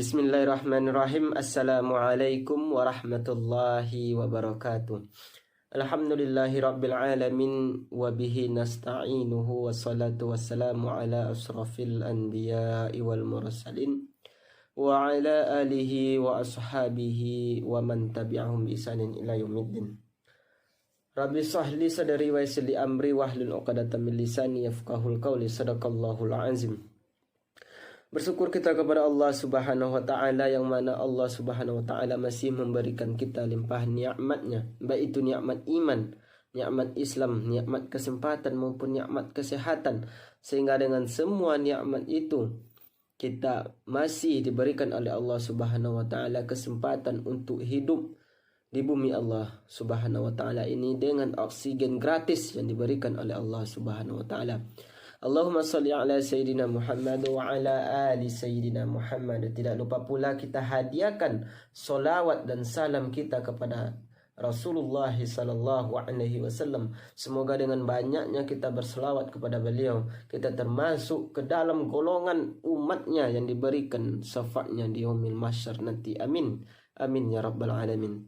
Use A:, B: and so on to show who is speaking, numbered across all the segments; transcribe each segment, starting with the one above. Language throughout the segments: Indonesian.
A: Bismillahirrahmanirrahim. Assalamualaikum warahmatullahi wabarakatuh. Alhamdulillahi rabbil alamin. Wabihi nasta'inuhu. Wassalatu wassalamu ala asrafil anbiya'i wal mursalin. Wa ala alihi wa ashabihi wa man tabi'ahum bi ihsanin ila yaumiddin. Rabbi sahli sadri wa yassir li amri wahlul 'uqdatam min lisani yafqahul qawli. Sadaqallahul azim. Bersyukur kita kepada Allah Subhanahu wa taala, yang mana Allah Subhanahu wa taala masih memberikan kita limpahan nikmatnya, baik itu nikmat iman, nikmat Islam, nikmat kesempatan maupun nikmat kesehatan, sehingga dengan semua nikmat itu kita masih diberikan oleh Allah Subhanahu wa taala kesempatan untuk hidup di bumi Allah Subhanahu wa taala ini dengan oksigen gratis yang diberikan oleh Allah Subhanahu wa taala. Allahumma salli ala Sayyidina Muhammad wa ala ali Sayyidina Muhammad. Tidak lupa pula kita hadiahkan solawat dan salam kita kepada Rasulullah sallallahu alaihi wasallam. Semoga dengan banyaknya kita berselawat kepada beliau, kita termasuk ke dalam golongan umatnya yang diberikan syafaatnya di yaumil mahsyar nanti. Amin. Amin ya rabbal alamin.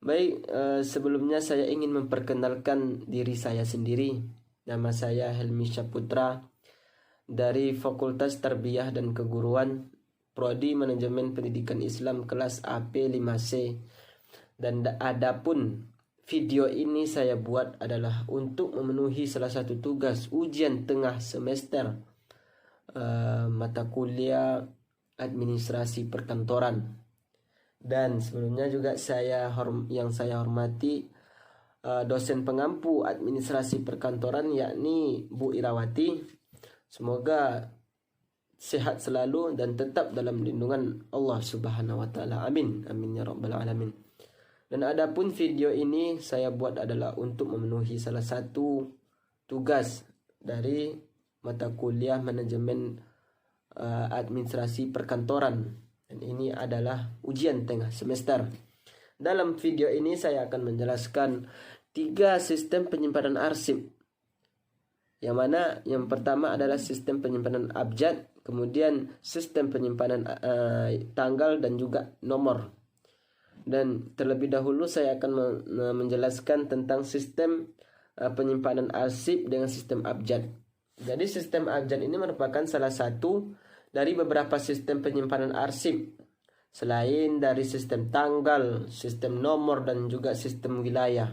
A: Baik, sebelumnya saya ingin memperkenalkan diri saya sendiri. Nama saya Helmi Syaputra dari Fakultas Tarbiyah dan Keguruan, Prodi Manajemen Pendidikan Islam kelas AP 5C. Dan adapun video ini saya buat adalah untuk memenuhi salah satu tugas ujian tengah semester mata kuliah administrasi perkantoran. Dan sebelumnya juga saya hormati dosen pengampu administrasi perkantoran, yakni Bu Irawati. Semoga sehat selalu dan tetap dalam lindungan Allah Subhanahu wa taala. Amin. Amin ya rabbal alamin. Dan adapun video ini saya buat adalah untuk memenuhi salah satu tugas dari mata kuliah manajemen administrasi perkantoran. Dan ini adalah ujian tengah semester. Dalam video ini saya akan menjelaskan 3 sistem penyimpanan arsip. Yang mana yang pertama adalah sistem penyimpanan abjad, kemudian sistem penyimpanan tanggal dan juga nomor. Dan terlebih dahulu saya akan menjelaskan tentang sistem penyimpanan arsip dengan sistem abjad. Jadi sistem abjad ini merupakan salah satu dari beberapa sistem penyimpanan arsip, selain dari sistem tanggal, sistem nomor, dan juga sistem wilayah.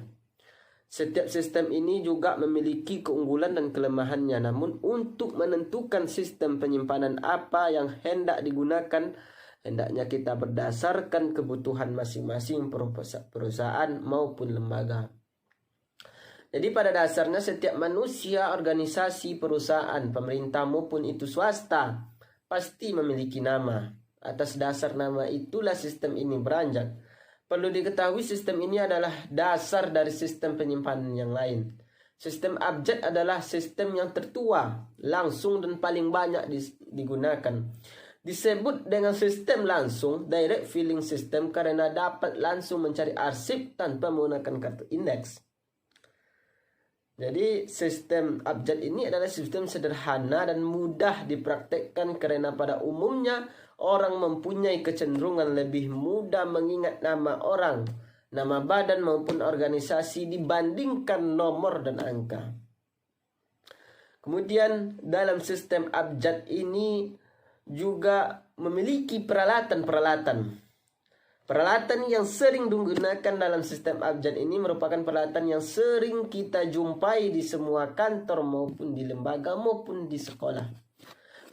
A: Setiap sistem ini juga memiliki keunggulan dan kelemahannya. Namun untuk menentukan sistem penyimpanan apa yang hendak digunakan, hendaknya kita berdasarkan kebutuhan masing-masing perusahaan maupun lembaga. Jadi pada dasarnya setiap manusia, organisasi, perusahaan, pemerintah maupun itu swasta pasti memiliki nama. Atas dasar nama itulah sistem ini beranjak. Perlu diketahui sistem ini adalah dasar dari sistem penyimpanan yang lain. Sistem abjad adalah sistem yang tertua, langsung dan paling banyak digunakan. Disebut dengan sistem langsung, direct filling system, karena dapat langsung mencari arsip tanpa menggunakan kartu indeks. Jadi sistem abjad ini adalah sistem sederhana dan mudah dipraktekkan karena pada umumnya orang mempunyai kecenderungan lebih mudah mengingat nama orang, nama badan maupun organisasi dibandingkan nomor dan angka. Kemudian dalam sistem abjad ini juga memiliki peralatan-peralatan. Peralatan yang sering digunakan dalam sistem abjad ini merupakan peralatan yang sering kita jumpai di semua kantor maupun di lembaga maupun di sekolah.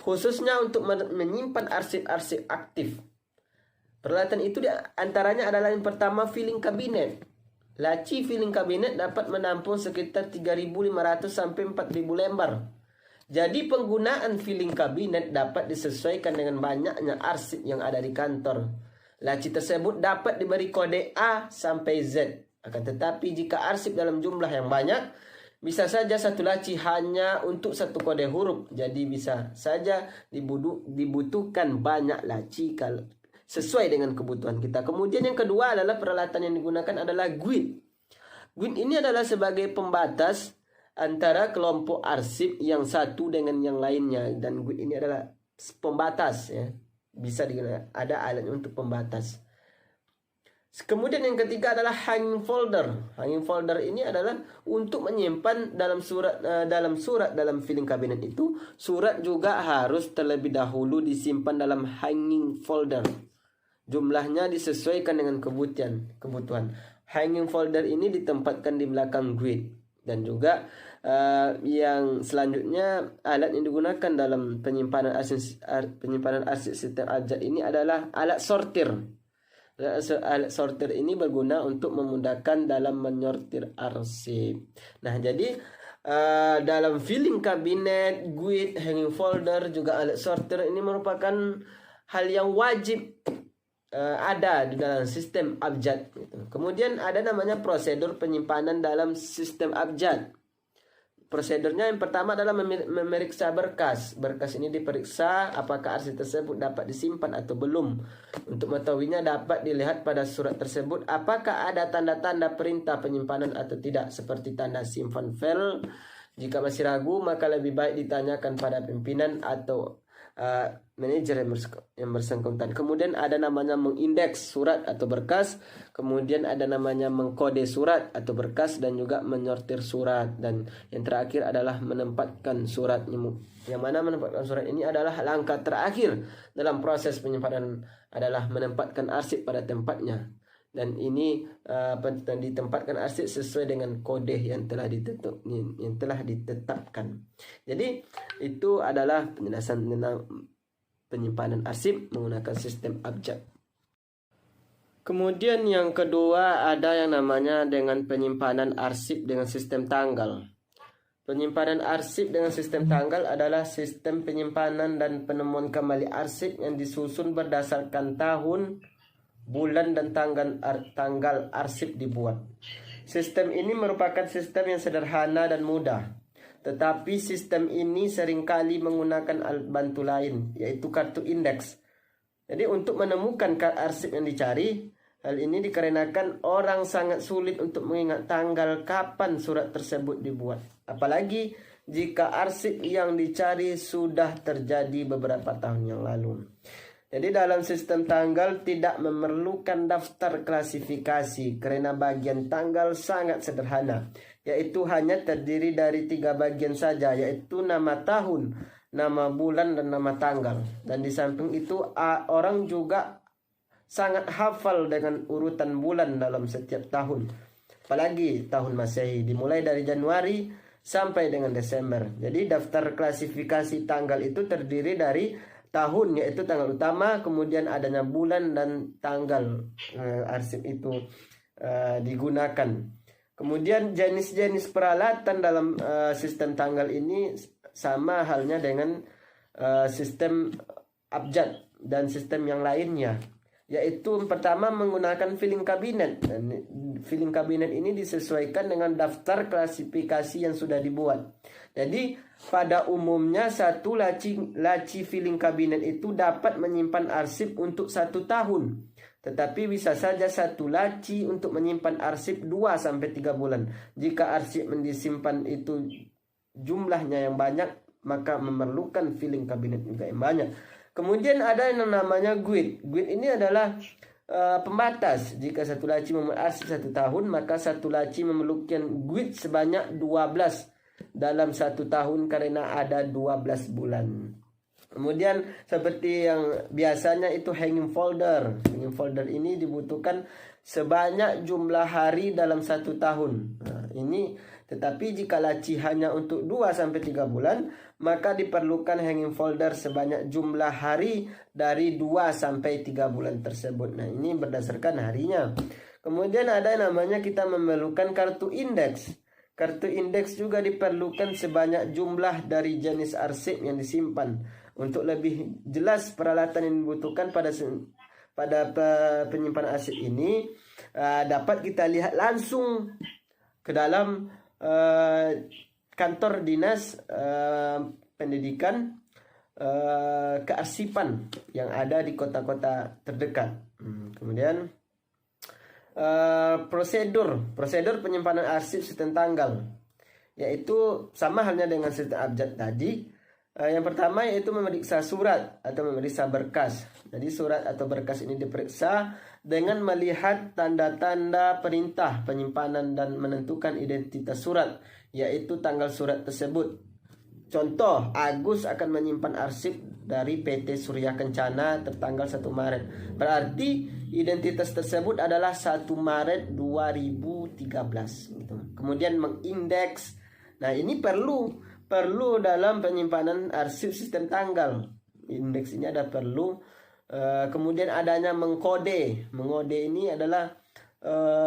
A: Khususnya untuk menyimpan arsip-arsip aktif. Peralatan itu antaranya adalah yang pertama filing cabinet. Laci filing cabinet dapat menampung sekitar 3.500 sampai 4.000 lembar. Jadi penggunaan filing cabinet dapat disesuaikan dengan banyaknya arsip yang ada di kantor. Laci tersebut dapat diberi kode A sampai Z. Akan tetapi jika arsip dalam jumlah yang banyak, bisa saja satu laci hanya untuk satu kode huruf. Jadi bisa saja dibutuhkan banyak laci kalau sesuai dengan kebutuhan kita. Kemudian yang kedua adalah peralatan yang digunakan adalah guide. Guide ini adalah sebagai pembatas antara kelompok arsip yang satu dengan yang lainnya. Dan guide ini adalah pembatas ya. bisa digunakan, ada alatnya untuk pembatas. Kemudian yang ketiga adalah hanging folder. Hanging folder ini adalah untuk menyimpan dalam dalam filing cabinet itu, surat juga harus terlebih dahulu disimpan dalam hanging folder. Jumlahnya disesuaikan dengan kebutuhan. Hanging folder ini ditempatkan di belakang grid. Dan juga yang selanjutnya, alat yang digunakan dalam penyimpanan arsip sistem abjad ini adalah alat sortir. Alat sortir ini berguna untuk memudahkan dalam menyortir arsip. Nah, jadi dalam filing cabinet, grid, hanging folder, juga alat sortir ini merupakan hal yang wajib ada di dalam sistem abjad. Kemudian ada namanya prosedur penyimpanan dalam sistem abjad. Prosedurnya yang pertama adalah memeriksa berkas. Berkas ini diperiksa apakah arsip tersebut dapat disimpan atau belum. Untuk mengetahuinya dapat dilihat pada surat tersebut apakah ada tanda-tanda perintah penyimpanan atau tidak, seperti tanda simpan file. Jika masih ragu, maka lebih baik ditanyakan pada pimpinan atau manajer yang bersangkutan. Kemudian ada namanya mengindeks surat atau berkas. Kemudian ada namanya mengkode surat atau berkas, dan juga menyortir surat. Dan yang terakhir adalah menempatkan surat. Yang mana menempatkan surat ini adalah langkah terakhir dalam proses penyimpanan, adalah menempatkan arsip pada tempatnya. Dan ini ditempatkan arsip sesuai dengan kode yang telah ditetapkan. Jadi itu adalah penjelasan tentang penyimpanan arsip menggunakan sistem abjad. Kemudian yang kedua ada yang namanya dengan penyimpanan arsip dengan sistem tanggal. Penyimpanan arsip dengan sistem tanggal adalah sistem penyimpanan dan penemuan kembali arsip yang disusun berdasarkan tahun, bulan, dan tanggal arsip dibuat. Sistem ini merupakan sistem yang sederhana dan mudah. Tetapi sistem ini seringkali menggunakan alat bantu lain, yaitu kartu indeks. Jadi untuk menemukan arsip yang dicari, hal ini dikarenakan orang sangat sulit untuk mengingat tanggal kapan surat tersebut dibuat. Apalagi jika arsip yang dicari sudah terjadi beberapa tahun yang lalu. Jadi dalam sistem tanggal tidak memerlukan daftar klasifikasi karena bagian tanggal sangat sederhana, yaitu hanya terdiri dari 3 bagian saja, yaitu nama tahun, nama bulan, dan nama tanggal. Dan di samping itu orang juga sangat hafal dengan urutan bulan dalam setiap tahun. Apalagi tahun Masehi dimulai dari Januari sampai dengan Desember. Jadi daftar klasifikasi tanggal itu terdiri dari tahun, yaitu tanggal utama, kemudian adanya bulan dan tanggal arsip itu digunakan. Kemudian jenis-jenis peralatan dalam sistem tanggal ini sama halnya dengan sistem abjad dan sistem yang lainnya, yaitu pertama menggunakan filing cabinet. Dan filing cabinet ini disesuaikan dengan daftar klasifikasi yang sudah dibuat. Jadi pada umumnya satu laci filing cabinet itu dapat menyimpan arsip untuk 1 tahun. Tetapi bisa saja satu laci untuk menyimpan arsip 2-3 bulan. Jika arsip yang disimpan itu jumlahnya yang banyak, maka memerlukan filing cabinet juga yang banyak. Kemudian ada yang namanya grid. Grid ini adalah pembatas. Jika satu laci memuat arsip 1 tahun, maka satu laci memerlukan grid sebanyak 12 dalam 1 tahun karena ada 12 bulan. Kemudian seperti yang biasanya itu hanging folder. Hanging folder ini dibutuhkan sebanyak jumlah hari dalam 1 tahun. Nah, ini tetapi jika laci hanya untuk 2-3 bulan, maka diperlukan hanging folder sebanyak jumlah hari dari 2-3 bulan tersebut. Nah, ini berdasarkan harinya. Kemudian ada yang namanya kita memerlukan kartu indeks. Kartu indeks juga diperlukan sebanyak jumlah dari jenis arsip yang disimpan. Untuk lebih jelas peralatan yang dibutuhkan pada penyimpanan arsip ini dapat kita lihat langsung ke dalam kantor dinas pendidikan kearsipan yang ada di kota-kota terdekat. Kemudian prosedur penyimpanan arsip sistem tanggal, yaitu sama halnya dengan sistem abjad tadi. Yang pertama yaitu memeriksa surat atau memeriksa berkas. Jadi surat atau berkas ini diperiksa dengan melihat tanda-tanda perintah penyimpanan dan menentukan identitas surat, yaitu tanggal surat tersebut. Contoh, Agus akan menyimpan arsip dari PT Surya Kencana tertanggal 1 Maret. Berarti identitas tersebut adalah 1 Maret 2013 gitu. Kemudian mengindeks. Nah, ini perlu dalam penyimpanan arsip sistem tanggal. Indeks ini ada perlu. Kemudian adanya mengkode. Mengkode ini adalah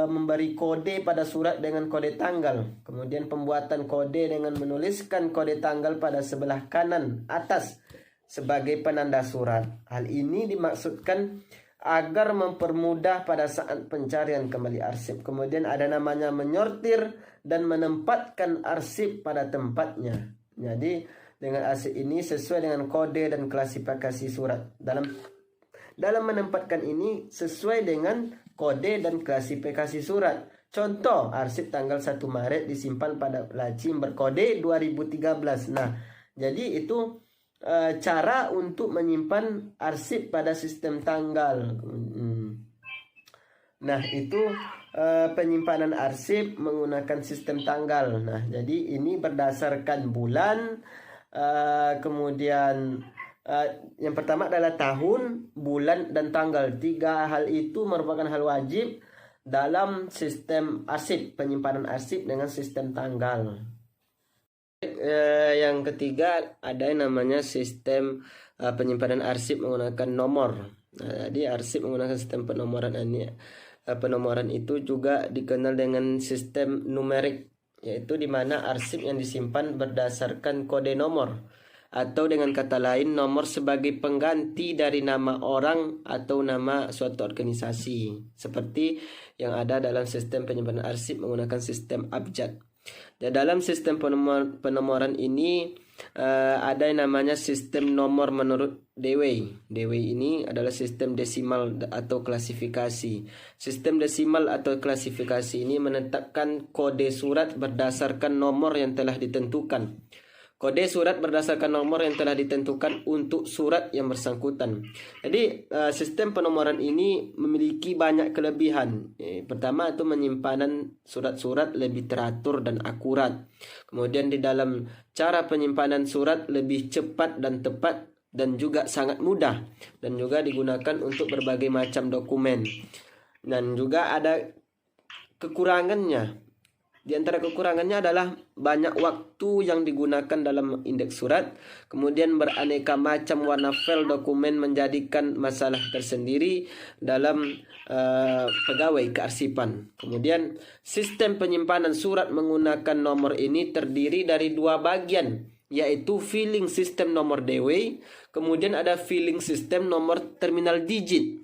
A: memberi kode pada surat dengan kode tanggal. Kemudian pembuatan kode dengan menuliskan kode tanggal pada sebelah kanan atas sebagai penanda surat. Hal ini dimaksudkan agar mempermudah pada saat pencarian kembali arsip. Kemudian ada namanya menyortir dan menempatkan arsip pada tempatnya. Jadi dengan arsip ini sesuai dengan kode dan klasifikasi surat. Dalam menempatkan ini sesuai dengan kode dan klasifikasi surat. Contoh, arsip tanggal 1 Maret disimpan pada laci berkode 2013. Nah, jadi itu cara untuk menyimpan arsip pada sistem tanggal. Nah, itu penyimpanan arsip menggunakan sistem tanggal. Nah, jadi ini berdasarkan bulan, kemudian yang pertama adalah tahun, bulan, dan tanggal. 3 hal itu merupakan hal wajib dalam sistem arsip, penyimpanan arsip dengan sistem tanggal. Yang ketiga ada yang namanya sistem penyimpanan arsip menggunakan nomor. Jadi arsip menggunakan sistem penomoran ini. Penomoran itu juga dikenal dengan sistem numerik, yaitu di mana arsip yang disimpan berdasarkan kode nomor, atau dengan kata lain nomor sebagai pengganti dari nama orang atau nama suatu organisasi, seperti yang ada dalam sistem penyimpanan arsip menggunakan sistem abjad. Dan dalam sistem penomoran ini ada yang namanya sistem nomor menurut Dewey. Dewey ini adalah sistem desimal atau klasifikasi. Sistem desimal atau klasifikasi ini menetapkan kode surat berdasarkan nomor yang telah ditentukan. Kode surat berdasarkan nomor yang telah ditentukan untuk surat yang bersangkutan. Jadi sistem penomoran ini memiliki banyak kelebihan. Pertama itu penyimpanan surat-surat lebih teratur dan akurat. Kemudian di dalam cara penyimpanan surat lebih cepat dan tepat dan juga sangat mudah, dan juga digunakan untuk berbagai macam dokumen. Dan juga ada kekurangannya. Di antara kekurangannya adalah banyak waktu yang digunakan dalam indeks surat, kemudian beraneka macam warna file dokumen menjadikan masalah tersendiri dalam pegawai kearsipan. Kemudian sistem penyimpanan surat menggunakan nomor ini terdiri dari 2 bagian, yaitu filing system nomor Dewey, kemudian ada filing system nomor terminal digit.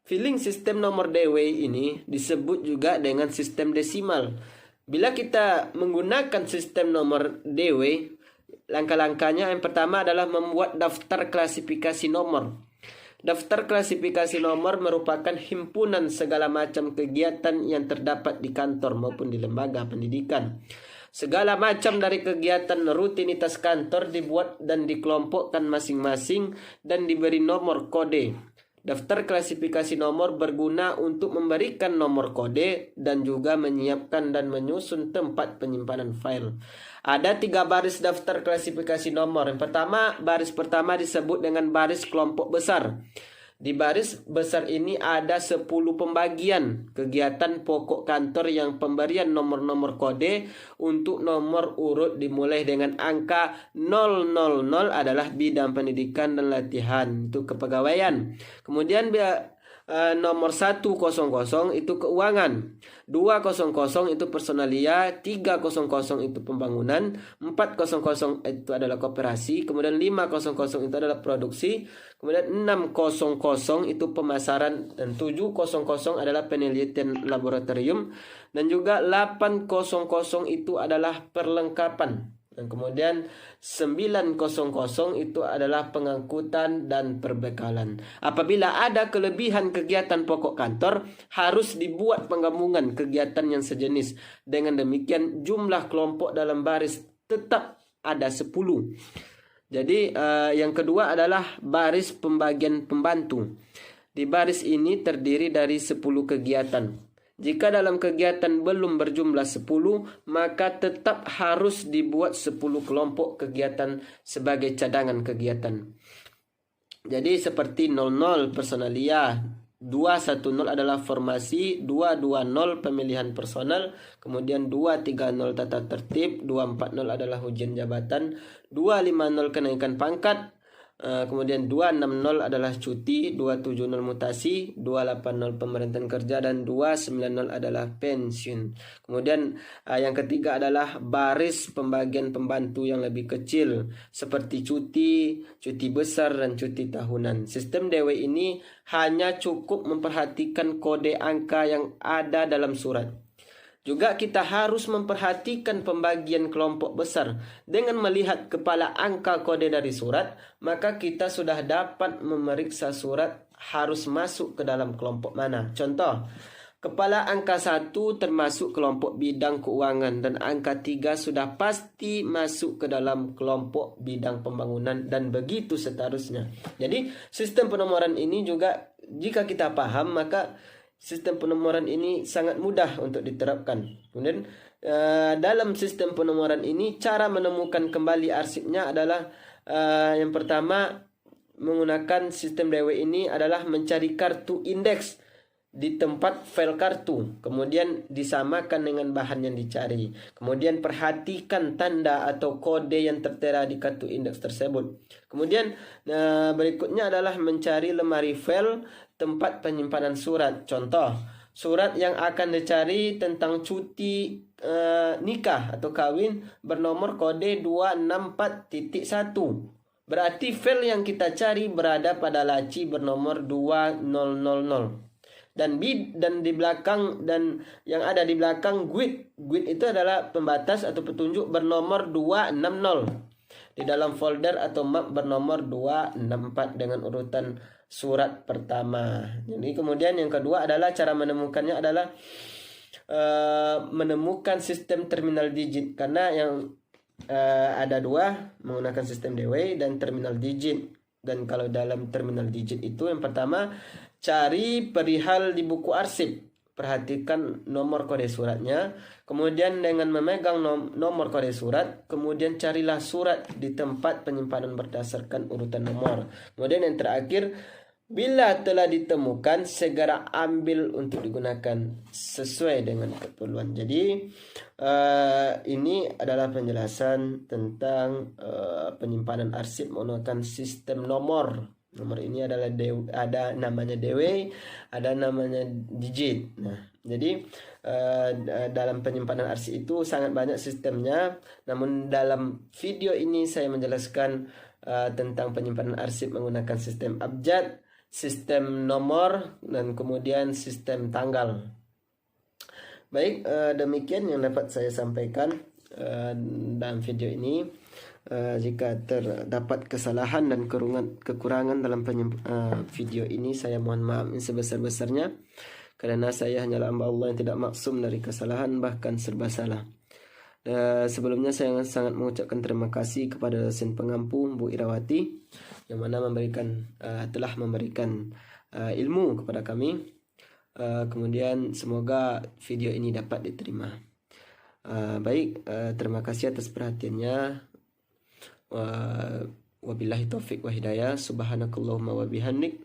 A: Filing system nomor Dewey ini disebut juga dengan sistem desimal. Bila kita menggunakan sistem nomor Dewey, langkah-langkahnya yang pertama adalah membuat daftar klasifikasi nomor. Daftar klasifikasi nomor merupakan himpunan segala macam kegiatan yang terdapat di kantor maupun di lembaga pendidikan. Segala macam dari kegiatan rutinitas kantor dibuat dan dikelompokkan masing-masing dan diberi nomor kode. Daftar klasifikasi nomor berguna untuk memberikan nomor kode dan juga menyiapkan dan menyusun tempat penyimpanan file. Ada 3 baris daftar klasifikasi nomor. Yang pertama, baris pertama disebut dengan baris kelompok besar. Di baris besar ini ada 10 pembagian kegiatan pokok kantor yang pemberian nomor-nomor kode untuk nomor urut dimulai dengan angka 000 adalah bidang pendidikan dan latihan, itu kepegawaian. Kemudian nomor 100 itu keuangan, 200 itu personalia, 300 itu pembangunan, 400 itu adalah koperasi, kemudian 500 itu adalah produksi, kemudian 600 itu pemasaran, dan 700 adalah penelitian laboratorium, dan juga 800 itu adalah perlengkapan. Dan kemudian 900 itu adalah pengangkutan dan perbekalan. Apabila ada kelebihan kegiatan pokok kantor, harus dibuat penggabungan kegiatan yang sejenis. Dengan demikian jumlah kelompok dalam baris tetap ada 10. Jadi yang kedua adalah baris pembagian pembantu. Di baris ini terdiri dari 10 kegiatan. Jika dalam kegiatan belum berjumlah 10, maka tetap harus dibuat 10 kelompok kegiatan sebagai cadangan kegiatan. Jadi seperti 00 personalia, 210 adalah formasi, 220 pemilihan personal, kemudian 230 tata tertib, 240 adalah ujian jabatan, 250 kenaikan pangkat, kemudian 260 adalah cuti, 270 mutasi, 280 pemerintahan kerja, dan 290 adalah pensiun. Kemudian yang ketiga adalah baris pembagian pembantu yang lebih kecil seperti cuti besar dan cuti tahunan. Sistem DW ini hanya cukup memperhatikan kode angka yang ada dalam surat. Juga kita harus memperhatikan pembagian kelompok besar. Dengan melihat kepala angka kode dari surat, maka kita sudah dapat memeriksa surat harus masuk ke dalam kelompok mana. Contoh, kepala angka 1 termasuk kelompok bidang keuangan dan angka 3 sudah pasti masuk ke dalam kelompok bidang pembangunan dan begitu seterusnya. Jadi sistem penomoran ini juga jika kita paham, maka sistem penomoran ini sangat mudah untuk diterapkan. Kemudian dalam sistem penomoran ini cara menemukan kembali arsipnya adalah yang pertama menggunakan sistem DW ini adalah mencari kartu indeks di tempat file kartu, kemudian disamakan dengan bahan yang dicari. Kemudian perhatikan tanda atau kode yang tertera di kartu indeks tersebut. Kemudian berikutnya adalah mencari lemari file tempat penyimpanan surat. Contoh, surat yang akan dicari tentang cuti nikah atau kawin bernomor kode 264.1. Berarti file yang kita cari berada pada laci bernomor 2000. Dan di belakang, dan yang ada di belakang GUID itu adalah pembatas atau petunjuk bernomor 260 di dalam folder atau map bernomor 264 dengan urutan surat pertama. Jadi kemudian yang kedua adalah cara menemukannya adalah menemukan sistem terminal digit, karena yang ada dua, menggunakan sistem DW dan terminal digit. Dan kalau dalam terminal digit itu yang pertama, cari perihal di buku arsip, perhatikan nomor kode suratnya. Kemudian dengan memegang nomor kode surat, kemudian carilah surat di tempat penyimpanan berdasarkan urutan nomor. Kemudian yang terakhir, bila telah ditemukan segera ambil untuk digunakan sesuai dengan keperluan. Jadi ini adalah penjelasan tentang penyimpanan arsip menggunakan sistem nomor. Nomor ini adalah ada namanya DW, ada namanya digit. Nah, jadi dalam penyimpanan arsip itu sangat banyak sistemnya. Namun dalam video ini saya menjelaskan tentang penyimpanan arsip menggunakan sistem abjad, sistem nomor, dan kemudian sistem tanggal. Baik, demikian yang dapat saya sampaikan dalam video ini. Jika terdapat kesalahan dan kekurangan dalam video ini, saya mohon maaf yang sebesar-besarnya, karena saya hanyalah hamba Allah yang tidak maksum dari kesalahan, bahkan serba salah. Sebelumnya saya sangat mengucapkan terima kasih kepada dosen pengampu Bu Irawati yang mana telah memberikan ilmu kepada kami. Kemudian semoga video ini dapat diterima. Baik, terima kasih atas perhatiannya. Wabillahi taufiq wa hidayah. Subhanakallahumma wa bihamdik,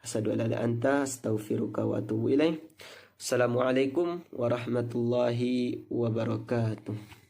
A: asyhadu an la ilaha illa anta, astaghfiruka wa atubu ilaik. Assalamualaikum warahmatullahi wabarakatuh.